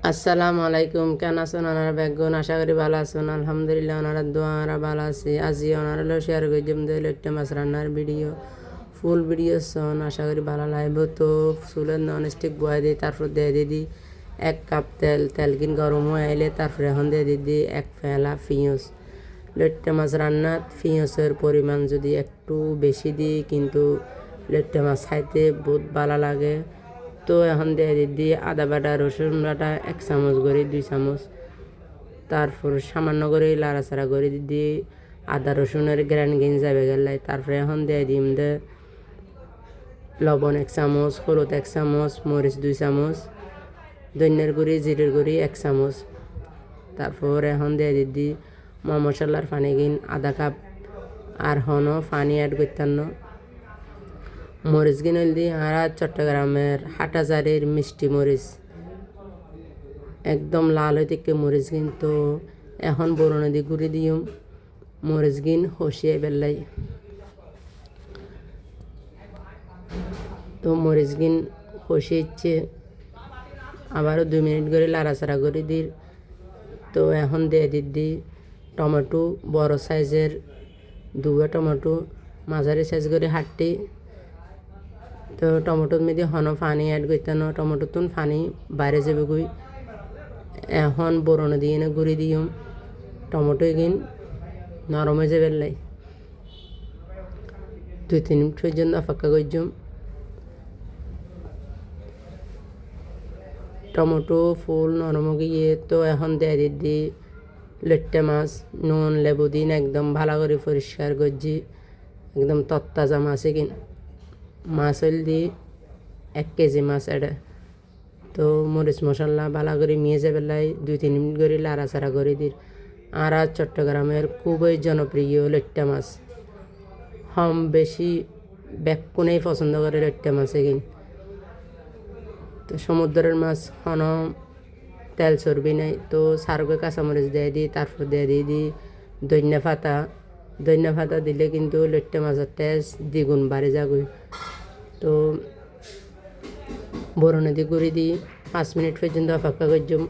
আসসালামু আলাইকুম। কেন আছেন ওনারা বেগুন? আশা করি ভালো আছেন। আলহামদুলিল্লাহ ওনারা দোয়া আমরা ভালো আছি। আজি ওনারা শেয়ার করে দিম লইট্টা মাছ রান্নার ভিডিও, ফুল ভিডিও শোন। আশা করি ভালো লাগবে। তো চুলের নন স্টিক বয়ে দিই, তারপর দিয়ে দিই 1 কাপ তেল। তেল কিন গরম হয়ে আইলে তারপরে এখন দিয়ে দিই 1 ফেলা পিঁয়াজ। লইট্টা মাছ রান্নার পিঁয়াজের পরিমাণ যদি একটু বেশি দিই, কিন্তু লইট্টা মাছ খাইতে বহুত ভালো লাগে। তো এখন দিয়ে দিই আদা বাটা, রসুন বাটা 1 চামচ করে 2 চামচ। তারপর সামান্য করে লাড়াচাড়া করে দিই আদা রসুনের গ্রান গিন যাবে গেলাই। তারপরে এখন দিয়ে দিম লবণ 1 চামচ, হলুদ 1 চামচ, মরিচ 2 চামচ, ধনিয়ার গুঁড়ি জিরের গুঁড়ি 1 চামচ। তারপর এখন দিয়ে দিই মশলার পানি গিন আধা কাপ। আর হনো পানি অ্যাড করতাম। মরিচ গিন হল দি আর চট্টগ্রামের হাটাজারির মিষ্টি মরিচ, একদম লাল হয়ে থেকে মরিচ গিন। তো এখন বরণ দি ঘুরে দিম মরিচ গিন হসিয়ে বেলাই। তো মরিচ গিন হসিয়েছে আবারও 2 মিনিট করে লাড়াচাড়া করে দিই। তো এখন দিয়ে দিই টমেটো, বড় সাইজের 2 টমেটো, মাঝারি সাইজ করে হাঁটটি। তো টমেটোর মধ্যে হন পানি অ্যাড করতাম। টমেটো তুন পানি বাইরে যাবে গই। এখন বরণ দিয়ে না ঘুরে দিম টমেটো গিন নরম হয়ে যাবে লাই। 2-3 মিনিট পর্যন্ত অপেক্ষা করছুম। টমেটো ফুল নরম গিয়ে তো এখন দিয়ে দিই লইট্টা মাছ। নুন লেবু দিন একদম ভালো করে পরিষ্কার করছি, একদম তত্তাজা মাছে কিন। মাছ হল দি 1 কেজি মাছ এটা। তো মরিচ মশলা ভালো করে মিয়ে যাবে লাই 2-3 মিনিট করে লাড়াচাড়া করে দিই। আর চট্টগ্রামের খুবই জনপ্রিয় লইট্টা মাছ। বেশি বেকুনেই পছন্দ করে লইট্টা মাছে কিন। তো সমুদ্রের মাছ হন তেল চর্বি নাই। তো সারকে কাঁচামরিচ দিয়ে দিই, তারপর দিয়ে দিই ধনিয়া পাতা। ধনিয়া পাতা দিলে কিন্তু লইট্টা মাছের টেস্ট দ্বিগুণ বাড়ে যাবে। তো বরণে দিয়ে গুঁড়ি দিই 5 মিনিট পর্যন্ত অপেক্ষা করছুম।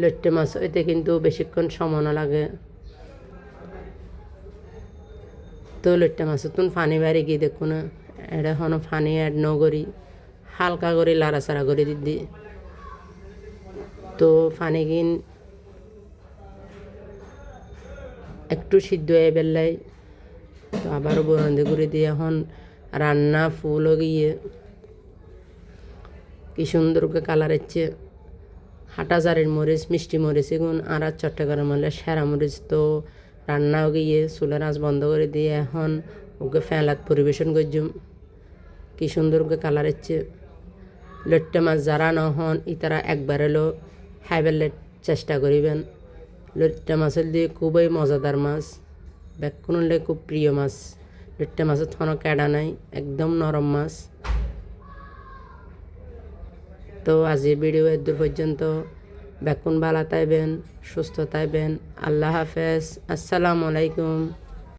লইট্টা মাছ হইতে কিন্তু বেশিক্ষণ সময় না লাগে। তো লইট্টা মাছের তুন পানি বাড়ি গিয়ে দেখো না, এটা হন পানি অ্যাড ন করি হালকা করে লাড়াচাড়া করে দিই। তো পানি কিন একটু সিদ্ধ হয়ে বেললাই। তো আবারও বরন্দে করে দিয়ে এখন রান্না ফুলও গিয়ে কি সুন্দর করে কালার হচ্ছে। হাটাজারের মরিচ, মিষ্টি মরিচ এগুন আর চট্টগ্রাম হলে সেরা মরিচ। তো রান্নাও গিয়ে চুলের আঁচ বন্ধ করে দিয়ে এখন ওকে ফেলাত পরিবেশন করছুম। কি সুন্দর করে কালার হচ্ছে। লইট্টা মাছ যারা নহন ইতারা একবার এলো খাইবেলে চেষ্টা করিবেন। লইট্টা মাছের দিয়ে খুবই মজাদার মাছ, বেকুন হলে খুব প্রিয় মাছ। লইট্টা মাছের কোনো কেডা নাই, একদম নরম মাছ। তো আজ এই ভিডিও এদূর পর্যন্ত। বেকুন ভালো থাকবেন, সুস্থ থাকবেন। আল্লাহ হাফেজ। আসসালামু আলাইকুম।